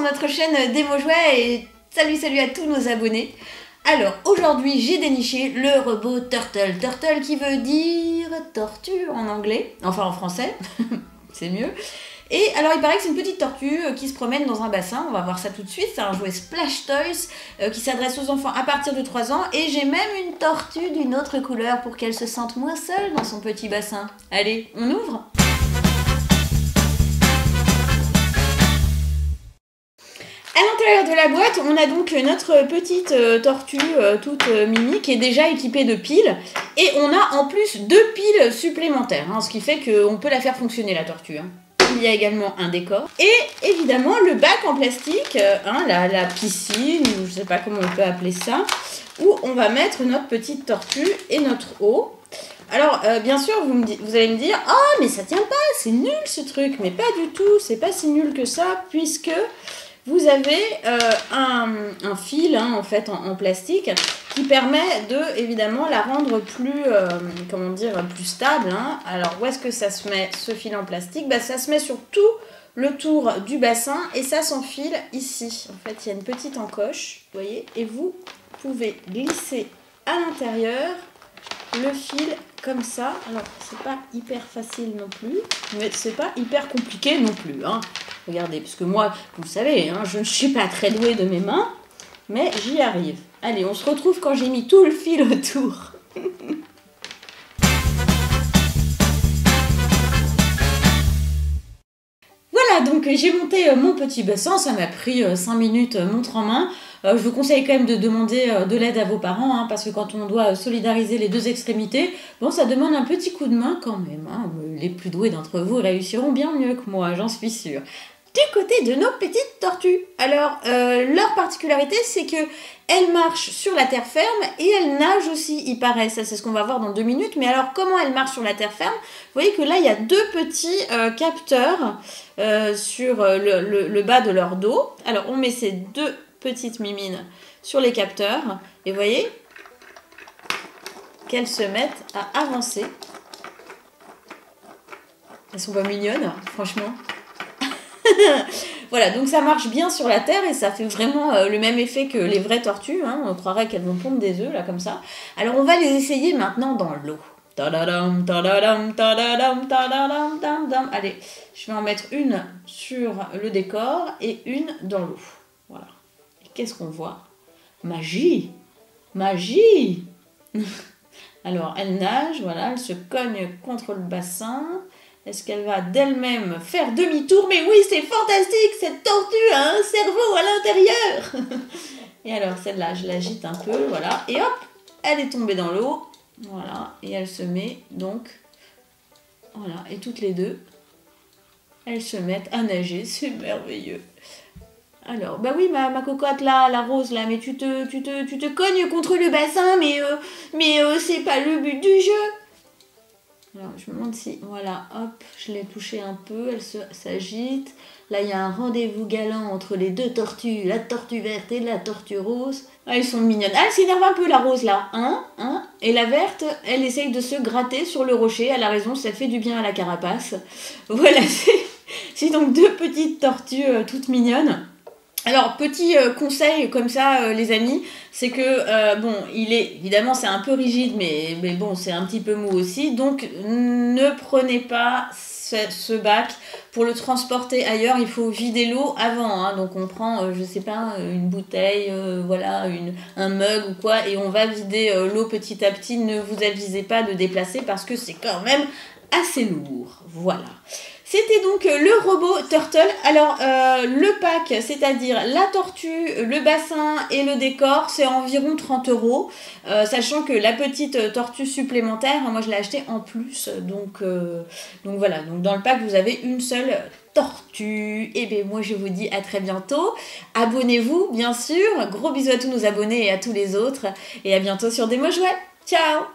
notre chaîne Démo Jouet et salut à tous nos abonnés. Alors aujourd'hui j'ai déniché le robot Turtle. Turtle qui veut dire tortue en anglais, enfin en français, c'est mieux. Et alors il paraît que c'est une petite tortue qui se promène dans un bassin, on va voir ça tout de suite. C'est un jouet Splash Toys qui s'adresse aux enfants à partir de 3 ans. Et j'ai même une tortue d'une autre couleur pour qu'elle se sente moins seule dans son petit bassin. Allez, on ouvre ? À l'intérieur de la boîte, on a donc notre petite tortue toute mimi qui est déjà équipée de piles. Et on a en plus 2 piles supplémentaires, ce qui fait qu'on peut la faire fonctionner la tortue. Il y a également un décor. Et évidemment le bac en plastique, la piscine, ou je sais pas comment on peut appeler ça, où on va mettre notre petite tortue et notre eau. Alors, bien sûr, vous allez me dire « Oh, mais ça tient pas, c'est nul ce truc !» Mais pas du tout, c'est pas si nul que ça, puisque vous avez un fil en fait en plastique qui permet de évidemment la rendre plus plus stable. Alors où est-ce que ça se met ce fil en plastique? Ça se met sur tout le tour du bassin et ça s'enfile ici. En fait il y a une petite encoche, vous voyez, et vous pouvez glisser à l'intérieur le fil comme ça. Alors c'est pas hyper facile non plus, mais c'est pas hyper compliqué non plus. Regardez, parce que moi, vous le savez, je ne suis pas très douée de mes mains, mais j'y arrive. Allez, on se retrouve quand j'ai mis tout le fil autour. Voilà, donc j'ai monté mon petit bassin, ça m'a pris 5 minutes montre en main. Je vous conseille quand même de demander de l'aide à vos parents, parce que quand on doit solidariser les 2 extrémités, bon, ça demande un petit coup de main quand même. Les plus doués d'entre vous réussiront bien mieux que moi, j'en suis sûre. Du côté de nos petites tortues. Alors, leur particularité, c'est que elles marchent sur la terre ferme et elles nagent aussi, il paraît. Ça, c'est ce qu'on va voir dans 2 minutes. Mais alors, comment elles marchent sur la terre ferme? Vous voyez que là, il y a 2 petits capteurs sur le bas de leur dos. Alors, on met ces 2 petites mimines sur les capteurs. Et vous voyez qu'elles se mettent à avancer. Elles sont pas mignonnes, franchement. Voilà, donc ça marche bien sur la terre et ça fait vraiment le même effet que les vraies tortues. On croirait qu'elles vont pondre des œufs, là, comme ça. Alors, on va les essayer maintenant dans l'eau. Allez, je vais en mettre une sur le décor et une dans l'eau. Voilà. Et qu'est-ce qu'on voit? Magie! Magie! Alors, elle nage, voilà, elle se cogne contre le bassin. Est-ce qu'elle va d'elle-même faire demi-tour? Mais oui, c'est fantastique, cette tortue a un cerveau à l'intérieur. Et alors, celle-là, je l'agite un peu, voilà. Et hop, elle est tombée dans l'eau. Voilà, et elle se met donc... Voilà, et toutes les 2, elles se mettent à nager, c'est merveilleux. Alors, bah oui, ma cocotte là, la rose là, mais tu te cognes contre le bassin, mais c'est pas le but du jeu. Alors, je me demande si, voilà, hop, je l'ai touchée un peu, elle s'agite. Là, il y a un rendez-vous galant entre les 2 tortues, la tortue verte et la tortue rose. Ah, elles sont mignonnes. Ah, elle s'énerve un peu, la rose, là. Et la verte, elle essaye de se gratter sur le rocher. Elle a raison, ça fait du bien à la carapace. Voilà, c'est donc 2 petites tortues toutes mignonnes. Alors, petit conseil comme ça, les amis, c'est que, bon, évidemment, c'est un peu rigide, mais bon, c'est un petit peu mou aussi. Donc, ne prenez pas ce bac pour le transporter ailleurs. Il faut vider l'eau avant. Donc, on prend, je sais pas, une bouteille, voilà, un mug ou quoi, et on va vider l'eau petit à petit. Ne vous avisez pas de déplacer parce que c'est quand même assez lourd. Voilà. C'était donc le robot Turtle. Alors, le pack, c'est-à-dire la tortue, le bassin et le décor, c'est environ 30 €. Sachant que la petite tortue supplémentaire, moi je l'ai achetée en plus. Donc voilà, donc dans le pack, vous avez une seule tortue. Et bien moi, je vous dis à très bientôt. Abonnez-vous, bien sûr. Gros bisous à tous nos abonnés et à tous les autres. Et à bientôt sur Démo Jouet. Ciao!